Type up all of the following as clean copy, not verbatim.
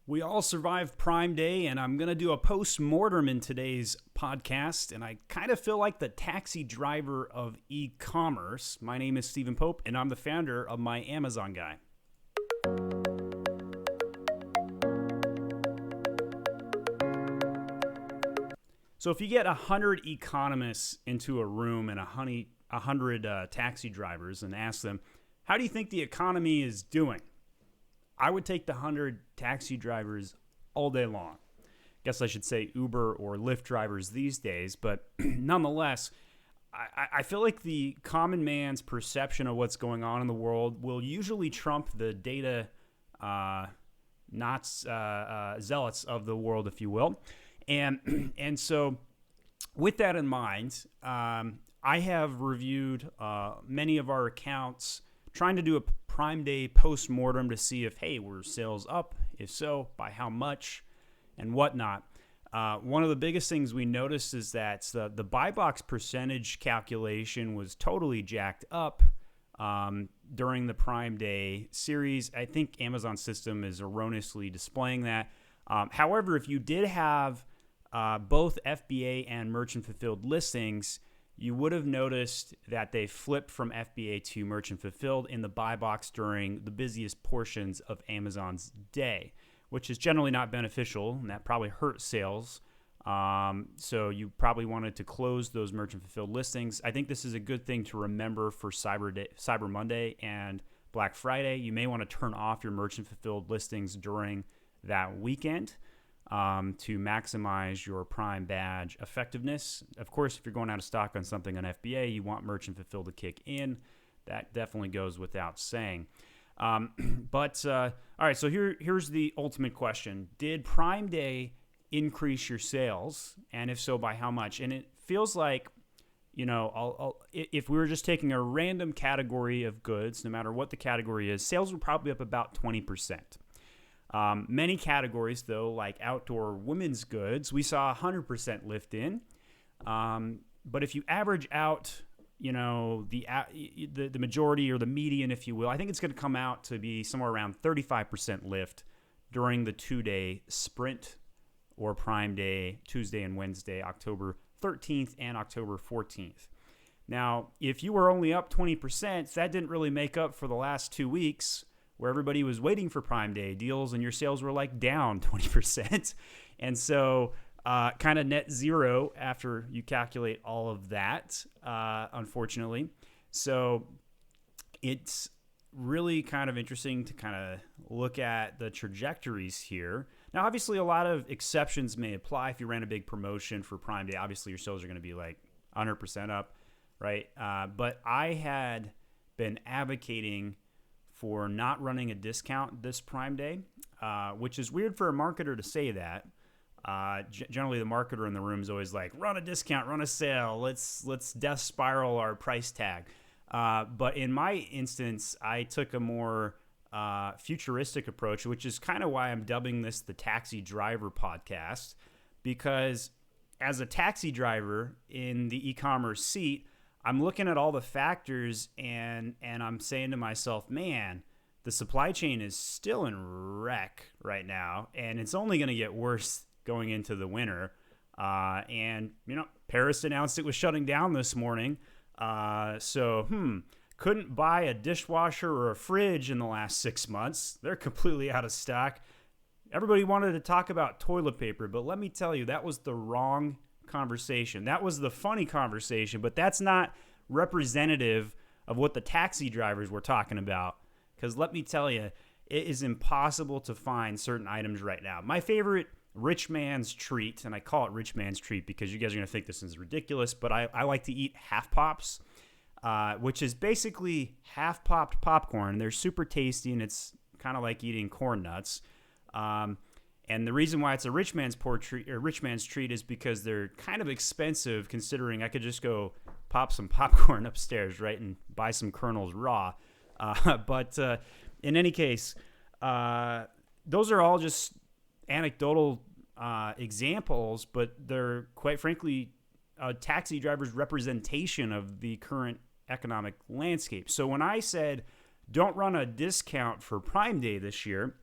We all survived Prime Day, and I'm going to do a post-mortem in today's podcast, and I kind of feel like the taxi driver of e-commerce. My name is Stephen Pope, and I'm the founder of My Amazon Guy. So if you get 100 economists into a room and 100 taxi drivers and ask them, how do you think the economy is doing? I would take the 100 taxi drivers all day long. Guess I should say Uber or Lyft drivers these days, but nonetheless, I feel like the common man's perception of what's going on in the world will usually trump the data zealots of the world, if you will. And so with that in mind, I have reviewed many of our accounts, trying to do a Prime Day post-mortem to see if, hey, were sales up? If so, by how much and whatnot. One of the biggest things we noticed is that the buy box percentage calculation was totally jacked up during the Prime Day series. I think Amazon's system is erroneously displaying that. However, if you did have both FBA and merchant fulfilled listings, you would have noticed that they flipped from FBA to merchant fulfilled in the buy box during the busiest portions of Amazon's day, which is generally not beneficial, and that probably hurt sales. So you probably wanted to close those merchant fulfilled listings. I think this is a good thing to remember for Cyber Monday and Black Friday. You may want to turn off your merchant fulfilled listings during that weekend to maximize your Prime badge effectiveness. Of course, if you're going out of stock on something on FBA, you want merchant fulfilled to kick in. That definitely goes without saying. All right, so here's the ultimate question. Did Prime Day increase your sales? And if so, by how much? And it feels like, if we were just taking a random category of goods, no matter what the category is, sales were probably up about 20%. Many categories, though, like outdoor women's goods, we saw 100% lift in. But if you average out, the majority or the median, if you will, I think it's going to come out to be somewhere around 35% lift during the 2-day sprint or Prime Day, Tuesday and Wednesday, October 13th and October 14th. Now, if you were only up 20%, that didn't really make up for the last 2 weeks where everybody was waiting for Prime Day deals and your sales were like down 20%. And so kind of net zero after you calculate all of that, unfortunately. So it's really kind of interesting to kind of look at the trajectories here. Now, obviously, a lot of exceptions may apply. If you ran a big promotion for Prime Day, obviously your sales are going to be like 100% up, right? But I had been advocating for not running a discount this Prime Day, which is weird for a marketer to say that. Generally, the marketer in the room is always like, run a discount, run a sale, let's death spiral our price tag. But in my instance, I took a more futuristic approach, which is kind of why I'm dubbing this the Taxi Driver Podcast, because as a taxi driver in the e-commerce seat, I'm looking at all the factors and I'm saying to myself, man, the supply chain is still in wreck right now, and it's only going to get worse going into the winter. Paris announced it was shutting down this morning. Couldn't buy a dishwasher or a fridge in the last 6 months. They're completely out of stock. Everybody wanted to talk about toilet paper, but let me tell you, that was the wrong conversation. That was the funny conversation, but that's not representative of what the taxi drivers were talking about. Because let me tell you, it is impossible to find certain items right now. My favorite rich man's treat, and I call it rich man's treat because you guys are going to think this is ridiculous, but I like to eat half pops, which is basically half popped popcorn. They're super tasty, and it's kind of like eating corn nuts. And the reason why it's a rich man's treat is because they're kind of expensive, considering I could just go pop some popcorn upstairs, right, and buy some kernels raw. But in any case, those are all just anecdotal examples, but they're quite frankly a taxi driver's representation of the current economic landscape. So when I said don't run a discount for Prime Day this year,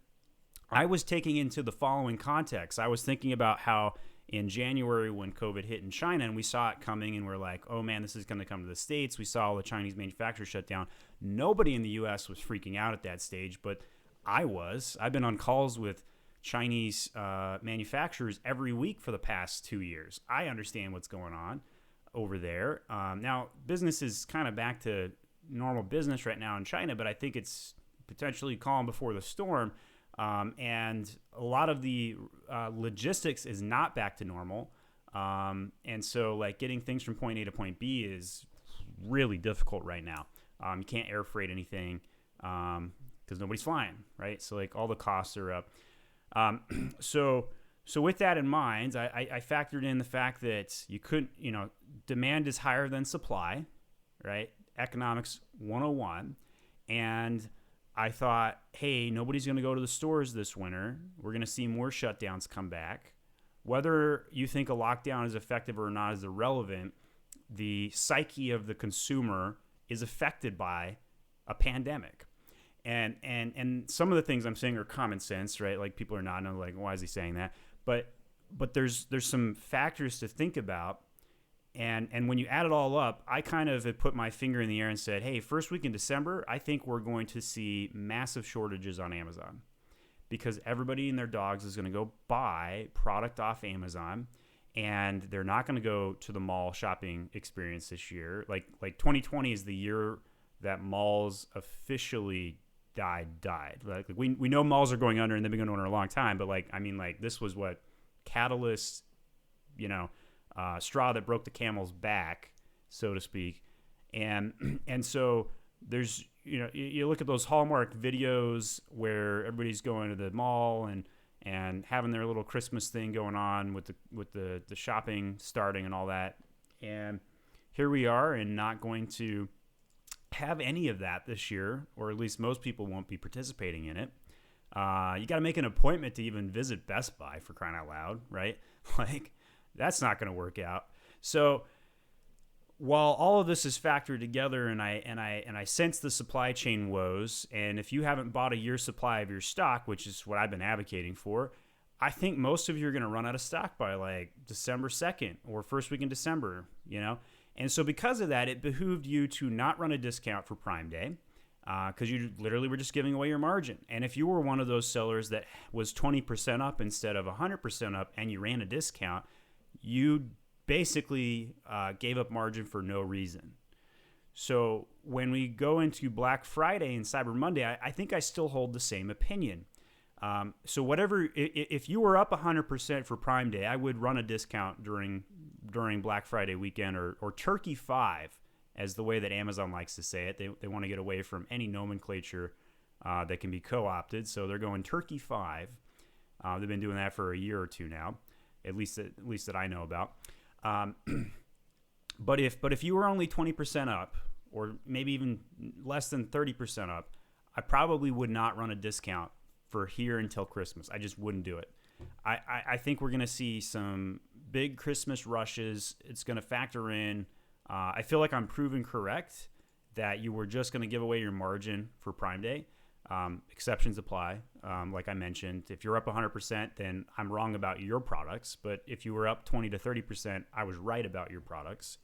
I was taking into the following context. I was thinking about how in January when COVID hit in China and we saw it coming and we're like, oh man, this is going to come to the States. We saw all the Chinese manufacturers shut down. Nobody in the U.S. was freaking out at that stage, but I was. I've been on calls with Chinese manufacturers every week for the past 2 years. I understand what's going on over there. Now, business is kind of back to normal business right now in China, but I think it's potentially calm before the storm. And a lot of the logistics is not back to normal. And so like getting things from point A to point B is really difficult right now. You can't air freight anything because nobody's flying, right? So like all the costs are up. So with that in mind, I factored in the fact that you couldn't, demand is higher than supply, right? Economics 101. And I thought, hey, nobody's going to go to the stores this winter. We're going to see more shutdowns come back. Whether you think a lockdown is effective or not is irrelevant. The psyche of the consumer is affected by a pandemic. And some of the things I'm saying are common sense, right? Like people are nodding, like, why is he saying that? But there's some factors to think about. And when you add it all up, I kind of had put my finger in the air and said, hey, first week in December, I think we're going to see massive shortages on Amazon because everybody and their dogs is going to go buy product off Amazon, and they're not going to go to the mall shopping experience this year. Like 2020 is the year that malls officially died. Like we know malls are going under and they've been going under a long time, but this was what catalyst, straw that broke the camel's back, so to speak. And so there's, you look at those Hallmark videos where everybody's going to the mall and having their little Christmas thing going on with the shopping starting and all that. And here we are and not going to have any of that this year, or at least most people won't be participating in it. You got to make an appointment to even visit Best Buy, for crying out loud, right? Like, that's not going to work out. So while all of this is factored together and I sense the supply chain woes, and if you haven't bought a year's supply of your stock, which is what I've been advocating for, I think most of you are going to run out of stock by like December 2nd or first week in December, And so because of that, it behooved you to not run a discount for Prime Day because you literally were just giving away your margin. And if you were one of those sellers that was 20% up instead of 100% up and you ran a discount, you basically gave up margin for no reason. So when we go into Black Friday and Cyber Monday, I think I still hold the same opinion. So whatever, if you were up 100% for Prime Day, I would run a discount during Black Friday weekend, or Turkey 5, as the way that Amazon likes to say it. They want to get away from any nomenclature that can be co-opted, so they're going Turkey 5. They've been doing that for a year or two now, at least that I know about. But if you were only 20% up, or maybe even less than 30% up, I probably would not run a discount for here until Christmas. I just wouldn't do it. I think we're going to see some big Christmas rushes. It's going to factor in. I feel like I'm proven correct that you were just going to give away your margin for Prime Day. Exceptions apply. Like I mentioned, if you're up 100%, then I'm wrong about your products. But if you were up 20 to 30%, I was right about your products.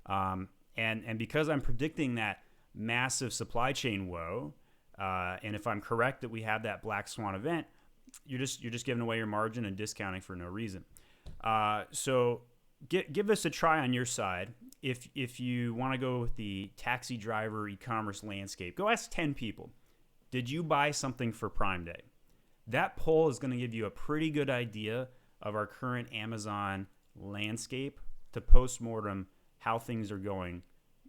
And because I'm predicting that massive supply chain woe, and if I'm correct that we have that black swan event, you're just giving away your margin and discounting for no reason. So give this a try on your side. If you want to go with the taxi driver e-commerce landscape, go ask 10 people. Did you buy something for Prime Day? That poll is going to give you a pretty good idea of our current Amazon landscape to post-mortem how things are going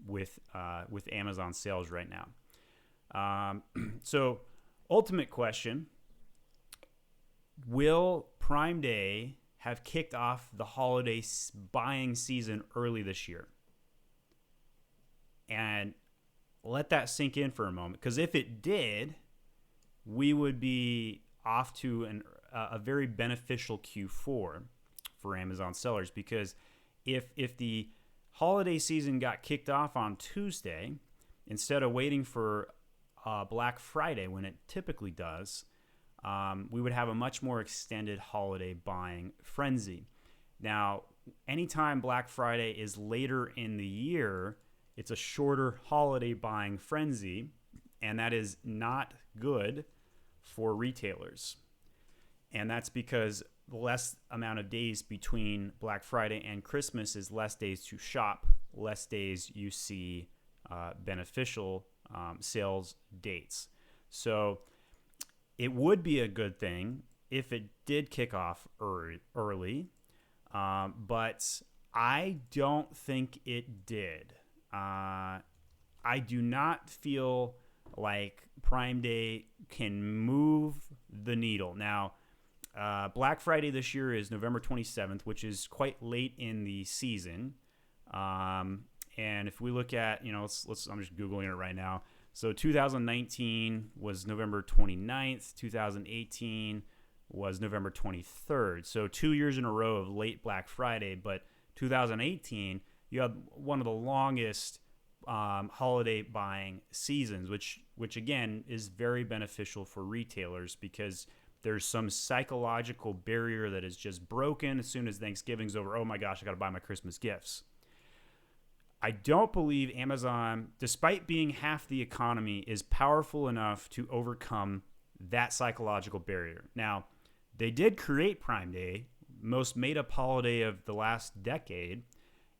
with Amazon sales right now. So ultimate question, will Prime Day have kicked off the holiday buying season early this year? And let that sink in for a moment, because if it did, we would be off to a very beneficial Q4 for Amazon sellers, because if the holiday season got kicked off on Tuesday instead of waiting for Black Friday when it typically does, we would have a much more extended holiday buying frenzy. Now, anytime Black Friday is later in the year, it's a shorter holiday buying frenzy, and that is not good for retailers. And that's because the less amount of days between Black Friday and Christmas is less days to shop, less days you see beneficial sales dates. So it would be a good thing if it did kick off early, but I don't think it did. I do not feel like Prime Day can move the needle. Now, Black Friday this year is November 27th, which is quite late in the season. And if we look at, I'm just Googling it right now. So 2019 was November 29th. 2018 was November 23rd. So 2 years in a row of late Black Friday. But 2018, you had one of the longest holiday buying seasons, which again is very beneficial for retailers because there's some psychological barrier that is just broken as soon as Thanksgiving's over. Oh my gosh, I got to buy my Christmas gifts. I don't believe Amazon, despite being half the economy, is powerful enough to overcome that psychological barrier. Now, they did create Prime Day, most made-up holiday of the last decade,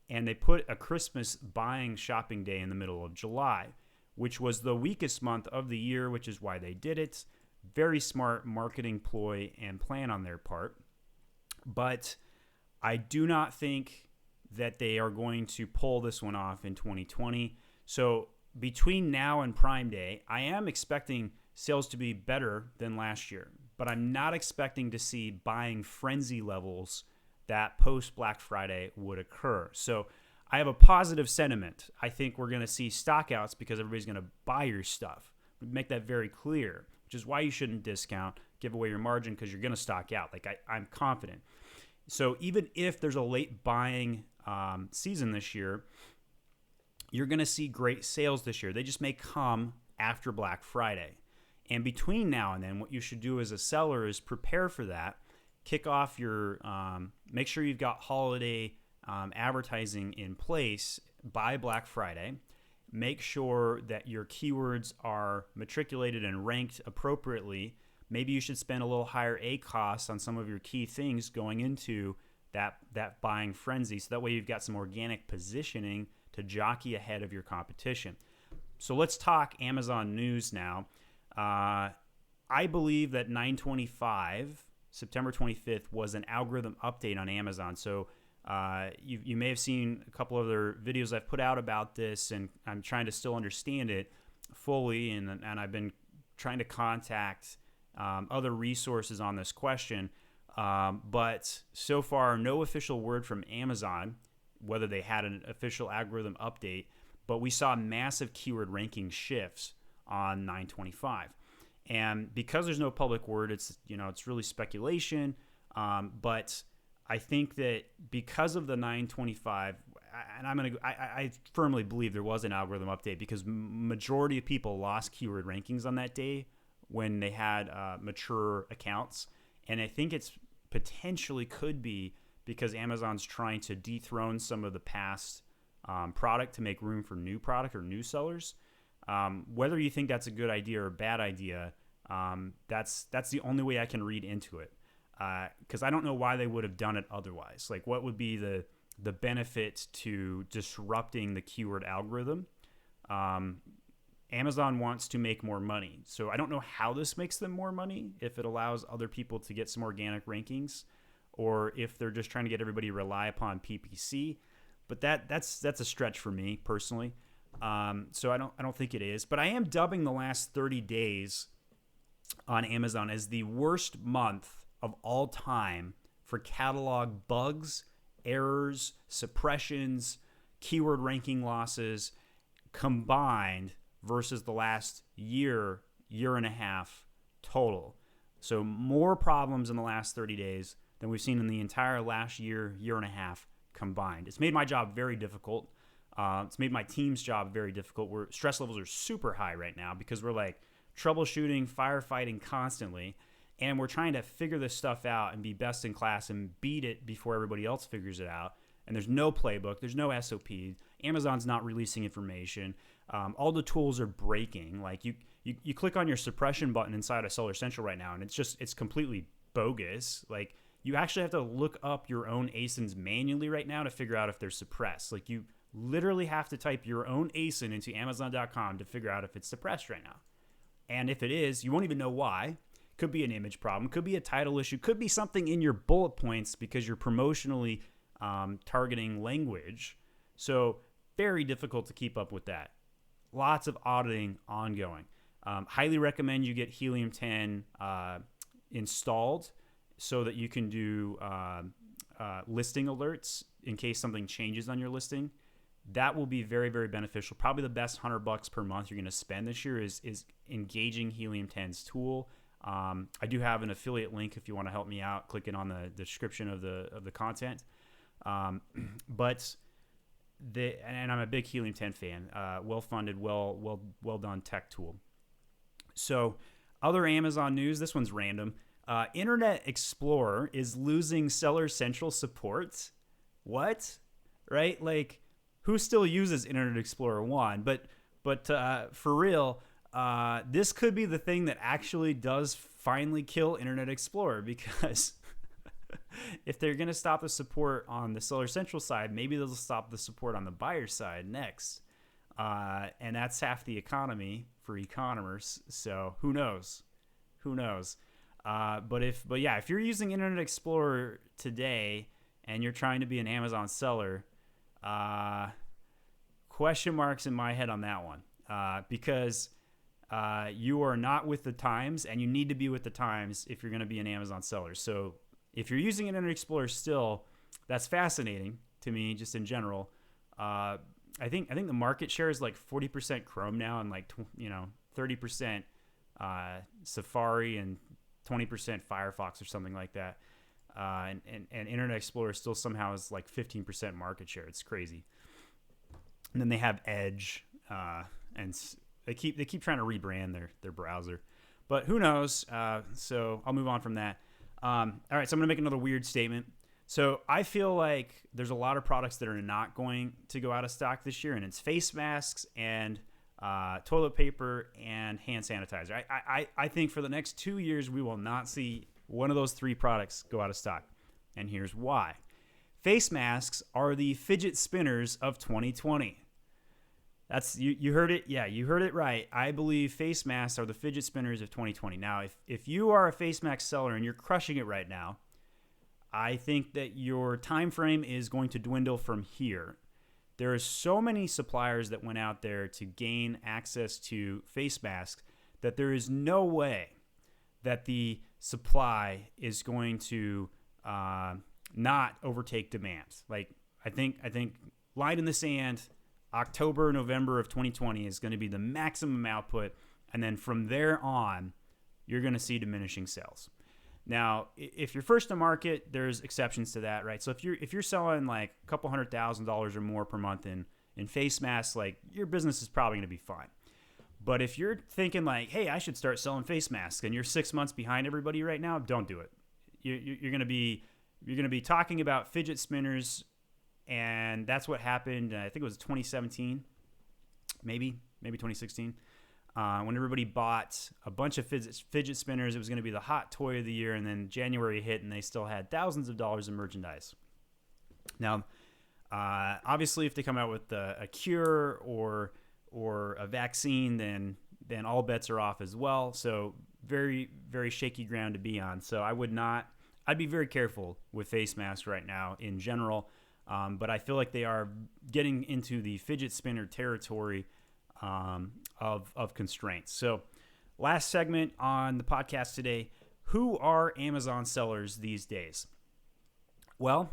and they put a Christmas buying shopping day in the middle of July, which was the weakest month of the year, which is why they did it. Very smart marketing ploy and plan on their part. But I do not think that they are going to pull this one off in 2020. So between now and Prime Day, I am expecting sales to be better than last year, but I'm not expecting to see buying frenzy levels that post Black Friday would occur. So I have a positive sentiment. I think we're going to see stockouts because everybody's going to buy your stuff. Make that very clear, which is why you shouldn't discount, give away your margin because you're going to stock out. I'm confident. So even if there's a late buying season this year, you're going to see great sales this year. They just may come after Black Friday. And between now and then, what you should do as a seller is prepare for that. Kick off your, make sure you've got holiday advertising in place by Black Friday. Make sure that your keywords are matriculated and ranked appropriately. Maybe you should spend a little higher ACoS on some of your key things going into that buying frenzy. So that way you've got some organic positioning to jockey ahead of your competition. So let's talk Amazon news now. I believe that 9/25, September 25th, was an algorithm update on Amazon. So you may have seen a couple of other videos I've put out about this, and I'm trying to still understand it fully, and I've been trying to contact other resources on this question. But so far, no official word from Amazon, whether they had an official algorithm update, but we saw massive keyword ranking shifts on 9/25. And because there's no public word, it's really speculation. But I think that because of the 9/25, and I firmly believe there was an algorithm update because majority of people lost keyword rankings on that day when they had mature accounts. And I think it's potentially could be because Amazon's trying to dethrone some of the past product to make room for new product or new sellers. Whether you think that's a good idea or a bad idea, that's the only way I can read into it. Because I don't know why they would have done it otherwise. Like, what would be the benefit to disrupting the keyword algorithm? Amazon wants to make more money. So I don't know how this makes them more money, if it allows other people to get some organic rankings, or if they're just trying to get everybody to rely upon PPC. But that's a stretch for me personally. So I don't think it is. But I am dubbing the last 30 days on Amazon as the worst month of all time for catalog bugs, errors, suppressions, keyword ranking losses combined versus the last year and a half total. So more problems in the last 30 days than we've seen in the entire last year and a half combined. It's made my job very difficult. It's made my team's job very difficult. Stress levels are super high right now because we're like troubleshooting, firefighting constantly. and we're trying to figure this stuff out and be best in class and beat it before everybody else figures it out. And there's no playbook, there's no SOP. Amazon's not releasing information. All the tools are breaking. Like you click on your suppression button inside of Seller Central right now, and it's completely bogus. Like you actually have to look up your own ASINs manually right now to figure out if they're suppressed. Like you literally have to type your own ASIN into Amazon.com to figure out if it's suppressed right now. And if it is, you won't even know why. Could be an image problem, could be a title issue, could be something in your bullet points because you're promotionally targeting language. So very difficult to keep up with that. Lots of auditing ongoing. Highly recommend you get Helium 10 installed so that you can do listing alerts in case something changes on your listing. That will be very, very beneficial. Probably the best $100 per month you're going to spend this year is engaging Helium 10's tool. I do have an affiliate link if you want to help me out. Click it on the description of the content. But I'm a big Helium 10 fan. Well funded, well done tech tool. So, other Amazon news. This one's random. Internet Explorer is losing Seller Central support. What? Right? Like, who still uses Internet Explorer 1? But for real, this could be the thing that actually does finally kill Internet Explorer, because if they're going to stop the support on the Seller Central side, maybe they'll stop the support on the buyer side next. And that's half the economy for e-commerce. So who knows? But if you're using Internet Explorer today and you're trying to be an Amazon seller, question marks in my head on that one, because you are not with the times, and you need to be with the times if you're going to be an Amazon seller. So if you're using Internet Explorer still, that's fascinating to me, just in general. I think the market share is like 40% Chrome now, and like 30% Safari, and 20% Firefox or something like that. And Internet Explorer still somehow is like 15% market share. It's crazy. And then they have Edge, and they keep trying to rebrand their browser, but who knows? So I'll move on from that. All right, so I'm gonna make another weird statement. So I feel like there's a lot of products that are not going to go out of stock this year, and it's face masks and toilet paper and hand sanitizer. I think for the next 2 years we will not see one of those three products go out of stock, and here's why. Face masks are the fidget spinners of 2020. That's you heard it. Yeah, you heard it right. I believe face masks are the fidget spinners of 2020. Now, if you are a face mask seller and you're crushing it right now, I think that your time frame is going to dwindle from here. There are so many suppliers that went out there to gain access to face masks that there is no way that the supply is going to not overtake demand. Like I think line in the sand, October, November of 2020 is going to be the maximum output, and then from there on, you're going to see diminishing sales. Now, if you're first to market, there's exceptions to that, right? So if you're selling like a couple $100,000 or more per month in face masks, like your business is probably going to be fine. But if you're thinking like, hey, I should start selling face masks, and you're 6 months behind everybody right now, don't do it. You're going to be talking about fidget spinners. And that's what happened, I think it was 2017, maybe 2016, when everybody bought a bunch of fidget spinners. It was going to be the hot toy of the year, and then January hit, and they still had thousands of dollars in merchandise. Now, obviously, if they come out with a cure or a vaccine, then all bets are off as well. So very, very shaky ground to be on. So I'd be very careful with face masks right now in general. But I feel like they are getting into the fidget spinner territory of constraints. So last segment on the podcast today, who are Amazon sellers these days? Well,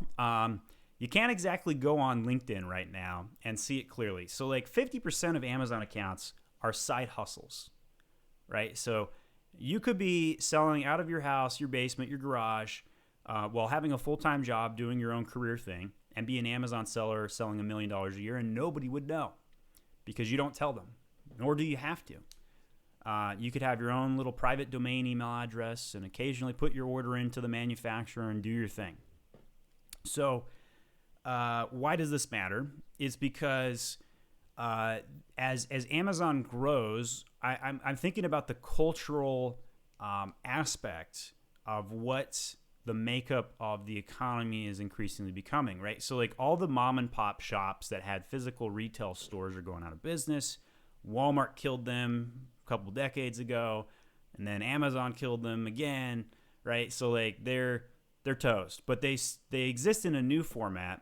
you can't exactly go on LinkedIn right now and see it clearly. So like 50% of Amazon accounts are side hustles, right? So you could be selling out of your house, your basement, your garage, while having a full-time job doing your own career thing, and be an Amazon seller selling $1 million a year, and nobody would know because you don't tell them, nor do you have to. You could have your own little private domain email address and occasionally put your order into the manufacturer and do your thing. So why does this matter? It's because as Amazon grows, I'm thinking about the cultural aspect of what the makeup of the economy is increasingly becoming, right? So like all the mom and pop shops that had physical retail stores are going out of business. Walmart killed them a couple decades ago, and then Amazon killed them again, right? So like they're toast, but they exist in a new format.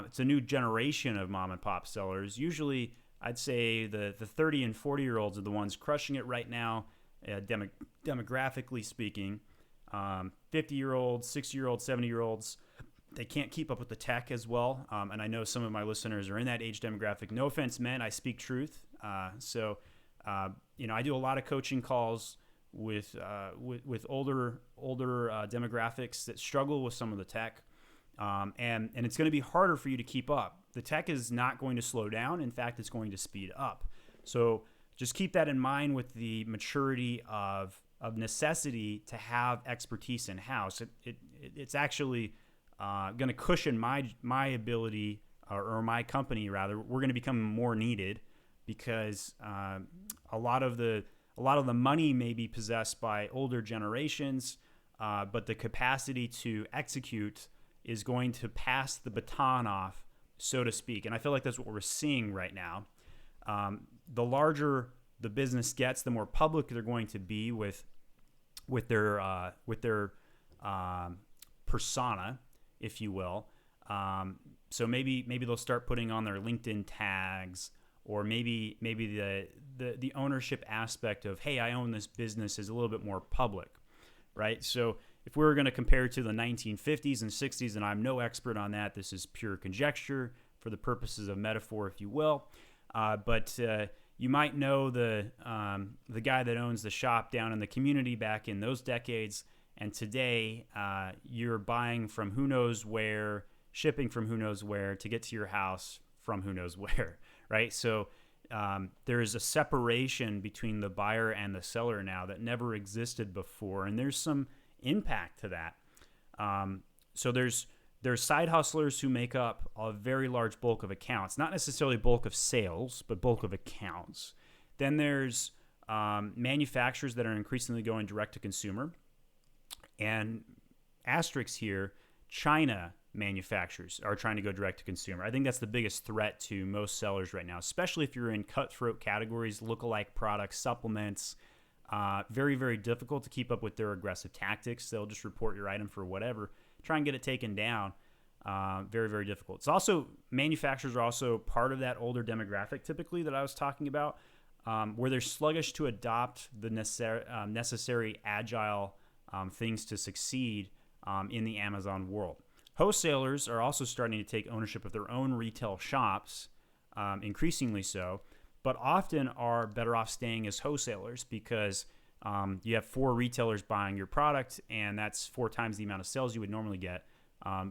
It's a new generation of mom and pop sellers. Usually, I'd say the 30 and 40-year-olds are the ones crushing it right now, demographically speaking. 50-year-olds, 60-year-olds, 70-year-olds, they can't keep up with the tech as well. And I know some of my listeners are in that age demographic. No offense meant, I speak truth. So I do a lot of coaching calls with older demographics that struggle with some of the tech. And it's going to be harder for you to keep up. The tech is not going to slow down. In fact, it's going to speed up. So just keep that in mind with the maturity of necessity to have expertise in-house. It's actually going to cushion my ability or my company rather. We're going to become more needed because a lot of the money may be possessed by older generations, but the capacity to execute is going to pass the baton off, so to speak. And I feel like that's what we're seeing right now. The larger the business gets, the more public they're going to be with their persona, if you will. So maybe they'll start putting on their LinkedIn tags, or maybe the ownership aspect of, hey, I own this business is a little bit more public, right? So if we were going to compare to the 1950s and 60s, and I'm no expert on that, this is pure conjecture for the purposes of metaphor, if you will. But you might know the guy that owns the shop down in the community back in those decades, and today you're buying from who knows where, shipping from who knows where to get to your house from who knows where, right? So there is a separation between the buyer and the seller now that never existed before, and there's some impact to that. So there's side hustlers who make up a very large bulk of accounts, not necessarily bulk of sales, but bulk of accounts. Then there's manufacturers that are increasingly going direct to consumer. And asterisk here, China manufacturers are trying to go direct to consumer. I think that's the biggest threat to most sellers right now, especially if you're in cutthroat categories, lookalike products, supplements. Very, very difficult to keep up with their aggressive tactics. They'll just report your item for whatever. Try and get it taken down. Very, very difficult. It's also, manufacturers are also part of that older demographic typically that I was talking about, where they're sluggish to adopt the necessary agile things to succeed in the Amazon world. Wholesalers are also starting to take ownership of their own retail shops, increasingly so, but often are better off staying as wholesalers because you have 4 retailers buying your product, and that's 4 times the amount of sales you would normally get, at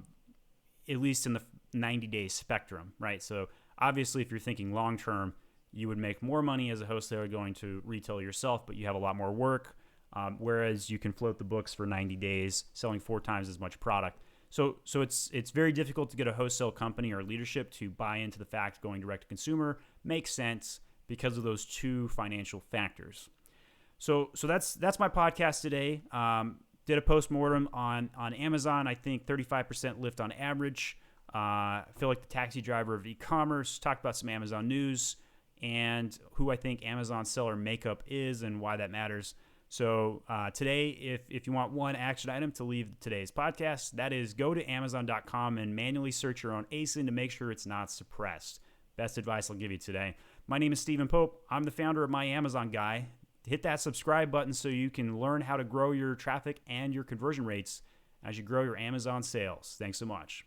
least in the 90-day spectrum, right? So obviously, if you're thinking long-term, you would make more money as a wholesaler going to retail yourself, but you have a lot more work, whereas you can float the books for 90 days, selling 4 times as much product. So it's very difficult to get a wholesale company or leadership to buy into the fact going direct to consumer makes sense because of those 2 financial factors. So that's my podcast today. Did a postmortem on Amazon. I think 35% lift on average. I feel like the taxi driver of e-commerce. Talked about some Amazon news and who I think Amazon seller makeup is and why that matters. So today, if you want one action item to leave today's podcast, that is go to Amazon.com and manually search your own ASIN to make sure it's not suppressed. Best advice I'll give you today. My name is Stephen Pope. I'm the founder of My Amazon Guy. Hit that subscribe button so you can learn how to grow your traffic and your conversion rates as you grow your Amazon sales. Thanks so much.